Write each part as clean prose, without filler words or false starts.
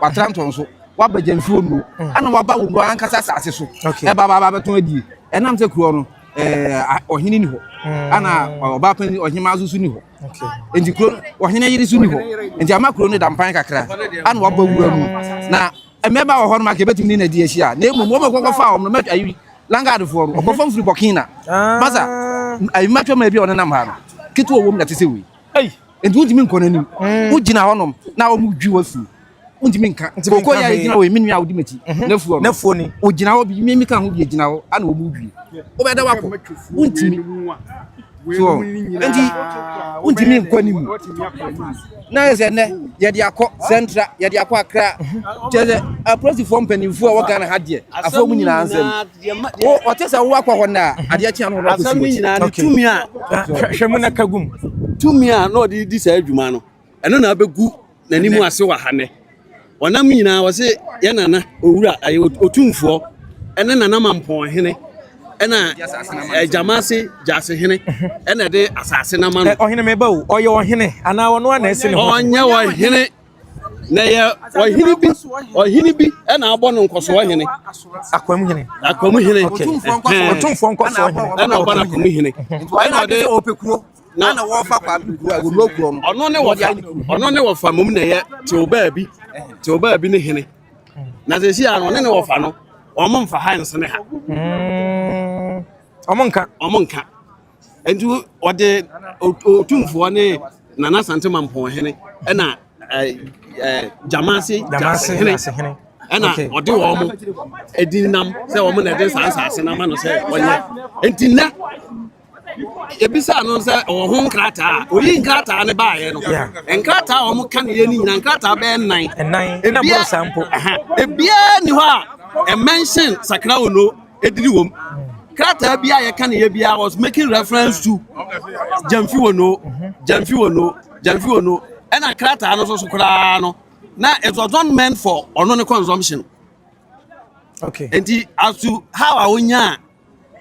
Watranton so waba Jamfio no ana waba wo ankasa asase so e baba beton adi enam se kuro no ohene ni ho ana oba pan ohima azusu ni ho enti kuro ohene yiri su ni ho enti ama kuro no dampan kakra ana waba wura mu na emeba wo ho no make betumi na di ahia na emu mo mekoko fa wo no met ayi langard for okofam firi Burkina masa ayi matwa ma bi onenam ha no kitu wo mu na tese wi enti wudimi nkonanim wugina honom na wo mu dwi wafu untimi nka koko ya gina we minu ya udimati nafuo ni ogina wo bi mi ka ho bi gina wo ana wo mu dwi wo be da wako untimi so enti untimi nkwanim na yeze ne ye de akọ central ye de akọ akra jeze approach from penifo wo Ghana ha de afọ mu nyina ansem wo tesa wo akọ ho na ade achi anu ro ko si nyina ni tumi a hwemu na kagum tumi a no de di sa adwuma no eno na abegu nanimu ase wa ha ne onam nyina wo se ye nana owura aye otumfo ene nana mampon hene ena jamase jase hene ena de asase na mano ohene meba o oye ohene ana wono ana ese ne onye ohene na ye ohene bi ena abo no nkoso ohene akwamu hene otumfo nkoso ohene ena abo na akwamu hene ena de opekuro na wo fa kwa agolo kuro no ono ne wo fa mum na ye te oba bi ne hene na se si ano ne wo fa no omo mfa hands ne ha omo nka entu ode otumfo ne nana santema mpon hene ena jamase hene ena ode wo mo edinam se wo mo na de sansase na ma no se onye enti na ebisa no se o ho nkrata oyi nkrata ne baaye no nkrata o mo kan ye ni nyina nkrata be enan na bo sample ebia ni ho a mention Sakra Ono ediri wom krata bia ye kan ye bia was making reference to Jamfio Ono ena krata no so kra no na it was not meant for ono consumption. Okay, and as to how awonya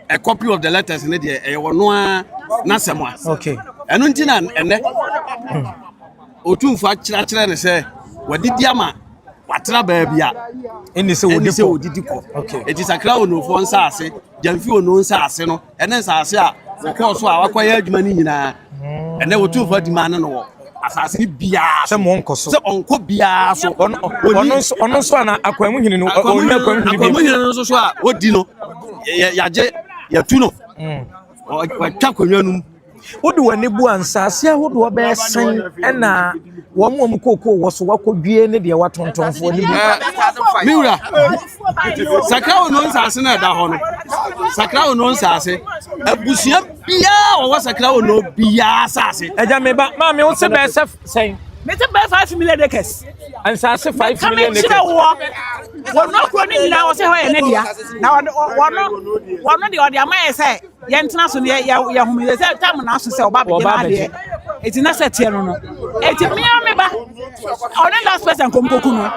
a copy of the letters in the e wono na semwa. Okay, eno ntina ene otumfo akira ne se wadidi ama watra baabia eni se wodidi ko. Okay, it is Sakra Ono fo nsase Jamfio Ono nsase no ene nsase a ko so a wakwaya adwuma ni nyina ene otumfo di man no wo asase bia se mo nkoso se onko bia so ono so na akwamu hini no onya akwamu hini no so a odi no yaje yatu no wa twa kwanwanu wodi wani bu ansase ahodo obesan ena wo koko wo so wakodwie ne de watontonfo ni miura Sakra Ono nsase na da ho no Sakra Ono nsase abusia bia wo Sakra Ono bia asase eja meba ma me wo se be se sen me se be 5 million acres ansase 5 million acres wono kro ni nyina wo se ho ye ne dia na wono de ode ama ye se ye ntena so ne ya humile se tam na so se oba be na de eti na se tie no eti me ba ona last person komkoku no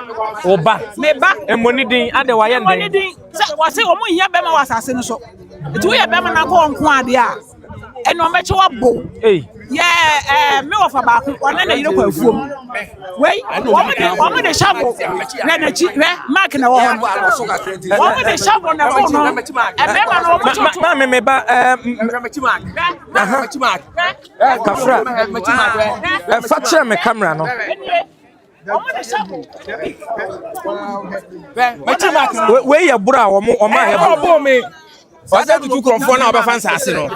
oba me ba emoni din ade wa ye ndin se wo se wo mu hia be ma wasase no so eti wo ye be ma na ko nko ade a eno me che wo bo me wo fa ba ko ona na yire ko afuom wei wo me de shovel na chi mark na wo wo me de shovel na ko no e be ma na wo mo ma me ba kafra fa chere me camera no wei ya bura wo ma ya bo me wasa tutu krofo na obefa nsase no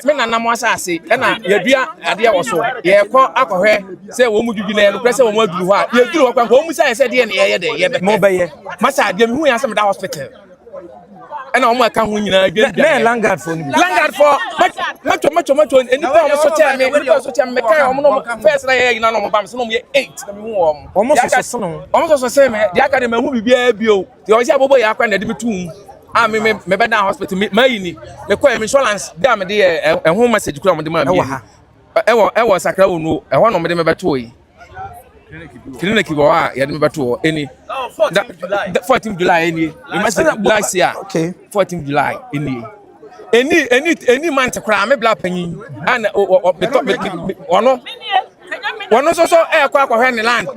me na nam asase na yadua ade a wo so ye kɔ akɔhwɛ sɛ wo mu dwudwu na ye no prɛ sɛ wo mu aduru hɔ a ye duru hɔ kwanko wo mu sɛ de ne ye de ye be mo be ye masa ade me hu ya sɛ me da hospital ɛna wo mu aka ho nyina dwen na langard for ni langard for macho enipa wo so tia me kai wo no first na ye nyina no mo bam so no mo ye 8 na me hu wo mo so se me de aka de me hu bibia bio de wo sia bobo ya akwa na de me tum me be na hospital my ni me call insurance dey am dey ehun message kura mo dey ma mi e wo Sakra Ono e ho no me dey me beto yi clinic bo a ye dey me beto eni 14th July eni me message last year. Okay, 14th July eni month kura me bla panyin and ono so e kwa hwe ne land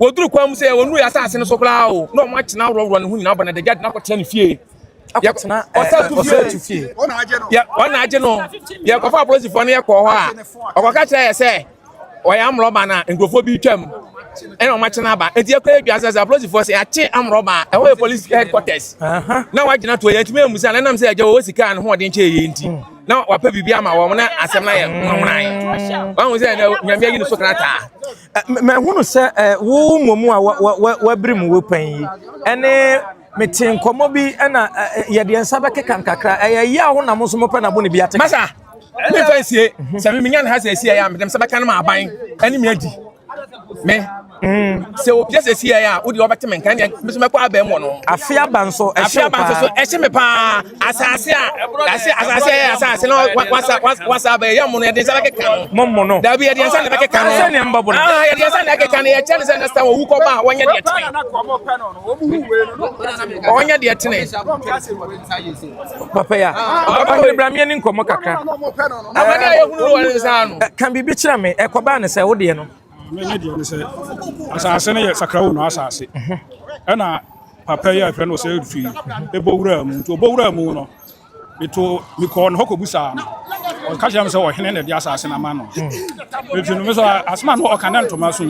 woduru kwam se wonu ya asase no so kra o no ma kina roro ne hu nyina ba na de gade na ko tena fie ya kona tu fie ya ona age no ya ko fa police fo ne ya ko ho a okoka kira ya se o ya amroba na ngrofo bi twam ena o ma kina ba enti ya kwa edua se police fo se ya che amroba e ho police headquarters na wa gina to ya ntime musa na nam se ya je wo sika ne ho de nche ye enti na wapa bibia ama wo na asem na ye nwanwan wan se na nyame yi no so krata me hunu se wo momu a wabrim wo pan yi ene metin komo bi na ye de nsa be keka kakra ya ho na mo so mo pa na bo ne bi ate masa me fansie se me nya na ha se sia ya me dem se be kan ma aban ani me adi me se o pia se sia ya wo di obete men kan me so me kwa ba mo no afia banso so e se me pa asase no wasa ba ya mo no de sa be kan mo no da bi de nsa na be kan no se ne mbabo no ya de nsa na be kan ya chele se na sta wo wu ko ba wonya de tene wonya de tene papa ya papa Ibrahim ni nkomo kakra amana ya hunu wo nsa no kan bibi kira me ekoba ne se wo de no me de ne se asase ne sakrawo no asase na papa ya friend no se fi ebowura mu to obowura mu no Mito mikon hoko busa no o ka jam se o hene ne dia asase na ma no etinu me so asma no o kanan to ma so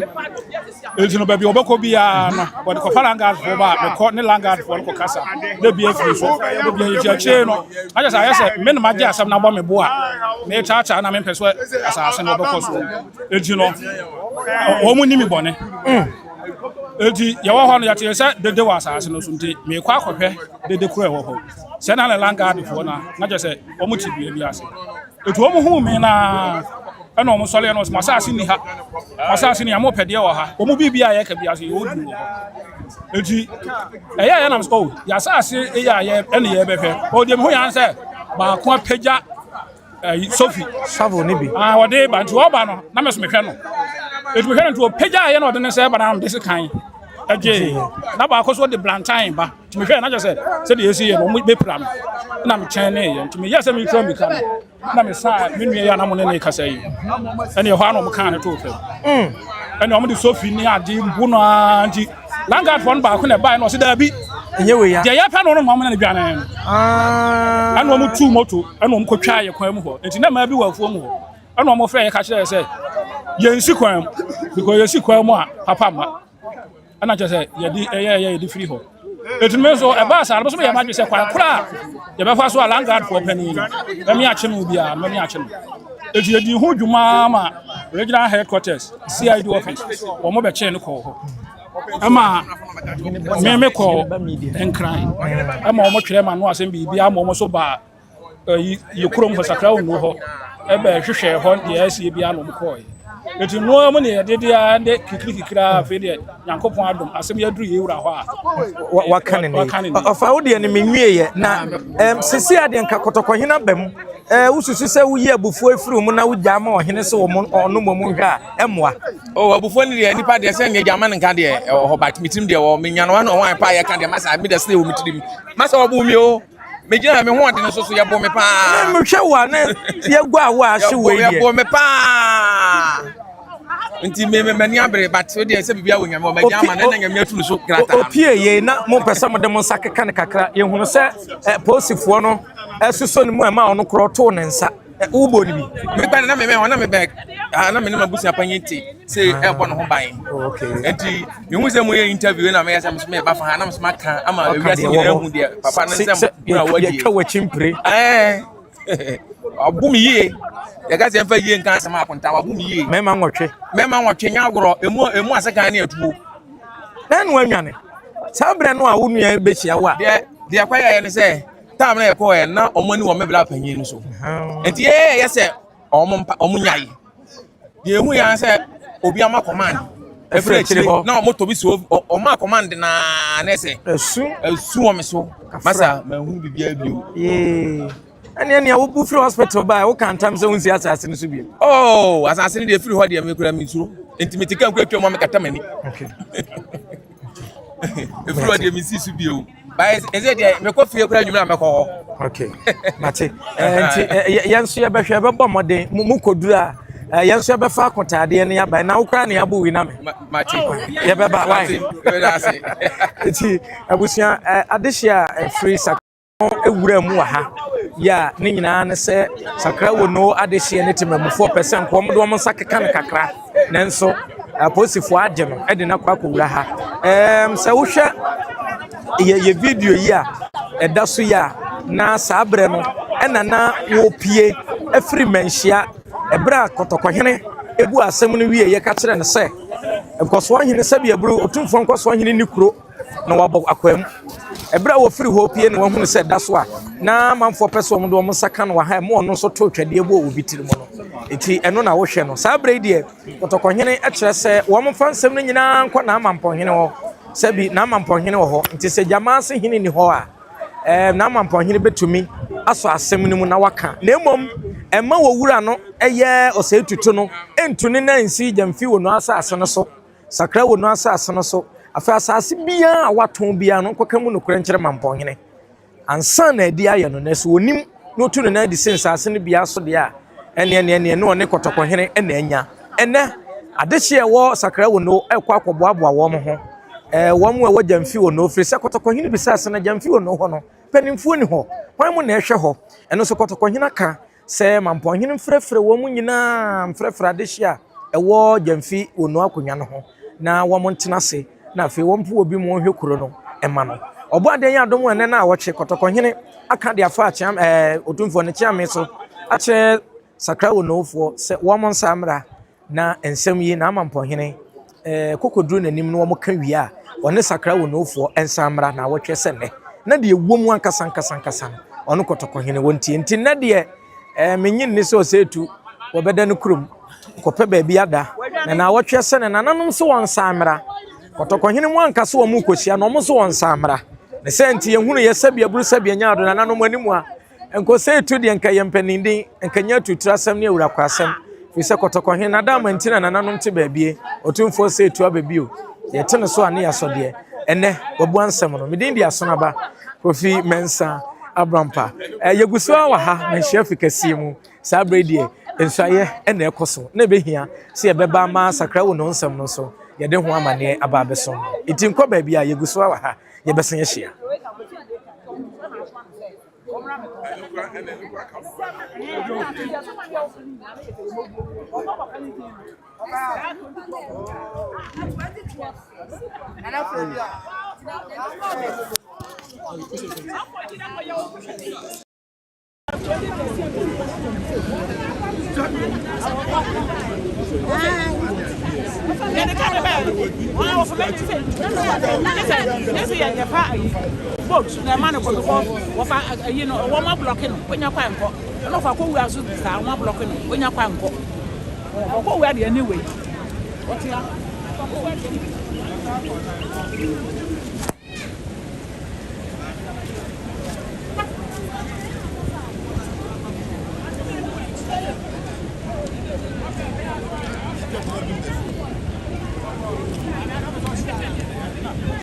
etinu ba bi obako bia no o de ko falanga fo ba me ko ne langa fo ko kasa de bia fi so de bia fi ache no aja sa yese me no ma je asam na bo me bo a me cha na me peso asase no obako so etinu o mu ni mi bone eti yawo ho no yate se de wa asase no so nti me kwa akohwe de kura wo ho se na langa fo na je se o mu ti bia ase etu o mu hu me na ana o mu sole no masase ni ha masase ni amo pede wo ha o mu bibia ye ka bia ase o du wo eti eya na so ya asase eya ye ene ye befe o de mu hu ya se ba ko peja Sophie savo ni bi wo de ba nti o ba no na me so me hwe no etu me hwe no to peja ye na o de ne se ba na am de se kan aje na ba ko so de blantain ba ti me hwe na je se de yesi ye no be pram na me chen ne ye ti me yesi me tro me kan na me sa me nue ya na mo ne kasa yi ene ho ana mo kan ne to fe ene o mo de Sophie ni ade mbu no anti Langard fon ba ko ne ba no se da bi enyewe ya de ya pa no no mo na duane ana o mo tu moto ana o mo ko twa ye kwan mu ho enti na ma bi wa afuo mu ho ana o mo frɛ ye ka kire se ye nsi kwan because ye nsi kwan mu a papa ma ana je se ye di free ho etume so e ba sa no so ye ma je se kwan kura ye be fa so Langard for pani e mi ache no bia me mi ache no etu ye di hu dwuma ma regional headquarters CID office wo mo be che no ko ho ama me ko enkran ama wo mo twere ma no asem bibia ama wo so ba ye kurom ho sakrawo no ho e be hwehwe ho de asie bia no mo ko etu no mo ne de dia de kikira fe de Yankopon adom asem ya duru ye wura ho a wakane ne ofa wo de ne menwie ye na sisi ade nka kotokohena bam ususu se wo yi abufu afiri mu na wo gya ma ohene se wo ono mo hwa emwa o abufu ni de nipa de se nya gya ma nka de ho bat mitim de wo menya no na wan pa ye ka de masa mi de se wo mitirim masa obu mi o me gina me ho ade no so ya bo me pa me hwe wa na ye gwa wa ahye we ye ya bo me pa nti me mani abre but so de se bibia wo nya me gya ma na nya me atunu so krata opie ye na mo pesa mo de mo sakeka ne kakra ye hunu se posifo no esuso ni mu e ma ono kro to ne nsa ubo ni bi me pa na me na me back na me na mabusi apanyeti se e bo no ho ban okay enti me hu se mo ye interview na me ya se me ba fa ha na me ma kan ama ewia se nyina hu de papa ne se mo wadi ye twa chimpre abum ye ya ga se mfa ye nkan se ma akonta abum ye mema nwotwe nya agoro emu asekan ne atuo na nu anwane sabre no a wo nua be hia wa de akwaya ye ne se tam na ekọ ye na omani wo mebla panyin no so enti ye se omunyai de hu ya se obi ama command every na moto bi so o ma command na se esu o me so masa ma hu bibia bio ane wo bu free hospital ba wo kan tam se unsi asase no so bi asase ni de free ho de me kura mi suro enti me tika nkwa twom ma me kata mani free ho de mi si su bio ba eze de me ko fie kura nwumra me ko okay mate enti yenso ye behwe be bɔ mɔden mu kodura yɛn so yɛbɛfa akotade ne yaba na wokra ne yabo wi na me mati yɛbɛba why eti abusua adehia free sakra ewura mu wa ha ya ne nyinaa ne sɛ sakra wo no adehia ne temamufo percent ko mo do mo sakeka ne kakra nanso aposifo agye no de na kwa kowura ha sɛ wohwɛ ye video yi a ɛda so ya na sabre no ɛna na wo pie afiri manhia ebra kotokohene ebu asɛm no wie ye ka kyerɛ ne sɛ nkoso ahene sɛ bia buru otumfo nkoso ahene ni kuro na wabɔ akwam ebra wo firi ho pie na wahunu sɛ da so a na manfo pɛso mo do mo saka no wa ha mo no so to twade bo obi tiri mo no eti ɛno na wo hwɛ no sabre die kotokohene ɛkyerɛ sɛ wo mo fa nsɛm no nyinaa nkɔ na amampɔhene ho sɛ bi na amampɔhene wɔ hɔ nti sɛ Gyamase hene ni hɔ a na amampɔhene betumi aso asɛm no mu na waka na emom ɛma wo wura no ɛyɛ ɔsɛ tutu no entuni na nsi Gyamfi wo no asase no so sakra wo no asase no so afa asase bia a waton bia no nkɔka mu no kura nkyerɛ mampɔhene ansa na adi ayɛ no na so onim no tu no na di sensase no bia so de a ɛne no ne kotokohene ɛna anya ɛnɛ adehye ɛwɔ sakra wo no ɛkɔ akɔboaboa wɔ mo ho wɔn mu ɛwɔ Gyamfi wo no firi sɛ kotokohene bisa ase na Gyamfi wo no hɔ no panimfo ni hɔ hwan mu na ɛhwɛ hɔ ɛno so kotokohene aka sɛ mampɔhene mfrɛfrɛ wɔn mu nyinaa mfrɛfrɛ adehye a ɛwɔ Gyamfi wo no akonwa no ho na wɔn ntena se na afei wɔn po obi mu hwɛ kuro no ɛma no ɔbɔ adan yɛ adom ɛnɛ na wɔkye kotokohene aka de afa akyam otumfo ne kyame so akyerɛ sakra wo no foɔ sɛ wɔn nsa amra na nsɛm yi na mampɔhene kokoduru n'anim no wɔn ka wie a ɔne sakra wo no foɔ nsa amra na wɔtwɛ sɛ nɛ na de ewo mu ankasa ɔno kotokohene wontie nti na de menyin ne sɛ ɔsɛtu wɔbɛda no kurom kɔpɛ baabi ada na wɔtwɛ sɛ ne nananom so wɔn nsa amra kotokohene mu ankasa wɔ mu kohyia na ɔmo so wɔn nsa amra ne sɛ nti yɛhunu yɛ sɛbia buru sɛbia nya ado nananom animu a nkɔsɛtu de nka yɛmpanindin nka nya tutura asɛm ne awura kwasɛm fi sɛ kotokohene na da amantina nananom te baabie otumfo sɛtu ababio yɛte ne so a ne yɛsɔdeɛ ɛnɛ wabu ansɛm no medin di asonaba Kofi Mensa Abrampa yeguso wa ha na hia fikasi mu saa bredie ensuaye ɛna ɛkɔso na behia sɛ yɛbɛba ma sakra wo no nsɛm no so yɛde ho amane aba abeso iti nkɔ baabi a yeguso wa ha yɛbɛsen yɛhia